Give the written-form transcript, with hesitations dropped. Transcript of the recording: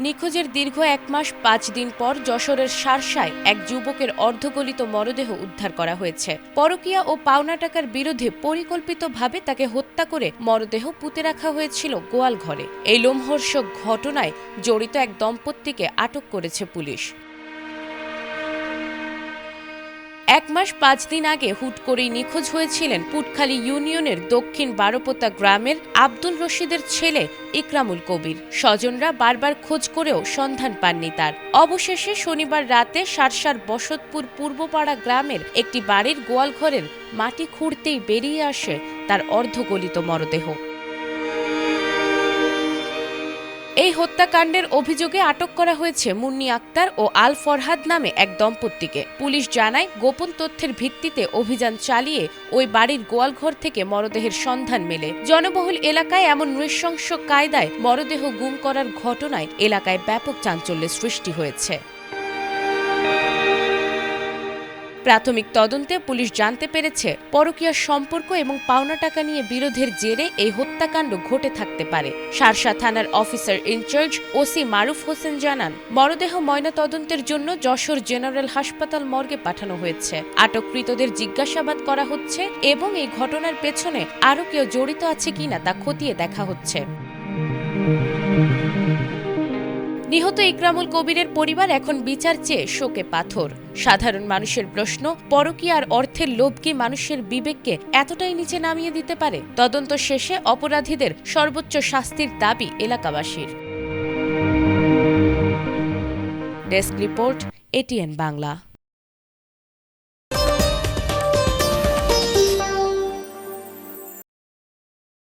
নিখোঁজের দীর্ঘ 1 মাস 5 দিন পর যশোরের শার্শায় এক যুবকের অর্ধগলিত মরদেহ উদ্ধার করা হয়েছে। পরকীয়া ও পাওনা টাকার বিরুদ্ধে পরিকল্পিতভাবে তাকে হত্যা করে মরদেহ পুঁতে রাখা হয়েছিল গোয়াল ঘরে। এই লোমহর্ষক ঘটনায় জড়িত এক দম্পতিকে আটক করেছে পুলিশ। 1 মাস 5 দিন আগে হুট করেই নিখোঁজ হয়েছিলেন পুটখালী ইউনিয়নের দক্ষিণ বারোপোতা গ্রামের আব্দুল রশিদের ছেলে ইকরামুল কবির। স্বজনরা বারবার খোঁজ করেও সন্ধান পাননি তার। অবশেষে শনিবার রাতে শার্শার বসতপুর পূর্বপাড়া গ্রামের একটি বাড়ির গোয়ালঘরের মাটি খুঁড়তেই বেরিয়ে আসে তার অর্ধগলিত মরদেহ। এই হত্যাকাণ্ডের অভিযোগে আটক করা হয়েছে মুন্নি আক্তার ও আল ফরহাদ নামে এক দম্পতিকে। পুলিশ জানায়, গোপন তথ্যের ভিত্তিতে অভিযান চালিয়ে ওই বাড়ির গোয়ালঘর থেকে মরদেহের সন্ধান মেলে। জনবহুল এলাকায় এমন নৃশংস কায়দায় মরদেহ গুম করার ঘটনায় এলাকায় ব্যাপক চাঞ্চল্যের সৃষ্টি হয়েছে। প্রাথমিক তদন্তে পুলিশ জানতে পেরেছে, পরকীয়ার সম্পর্ক এবং পাওনা টাকা নিয়ে বিরোধের জেরে এই হত্যাকাণ্ড ঘটে থাকতে পারে। শার্শা থানার অফিসার ইনচার্জ ওসি মারুফ হোসেন জানান, মরদেহ ময়নাতদন্তের জন্য যশোর জেনারেল হাসপাতাল মর্গে পাঠানো হয়েছে। আটককৃতদের জিজ্ঞাসাবাদ করা হচ্ছে এবং এই ঘটনার পেছনে আরও কেউ জড়িত আছে কিনা তা খতিয়ে দেখা হচ্ছে। নিহত ইকরামুল কবিরের পরিবার এখন বিচার চেয়ে শোকে পাথর। সাধারণ মানুষের প্রশ্ন, পরকীয়া আর অর্থের লোভ কি মানুষের বিবেককে এতটাই নিচে নামিয়ে দিতে পারে? তদন্ত শেষে অপরাধীদের সর্বোচ্চ শাস্তির দাবি এলাকাবাসীর। Desk report, ATN Bangla.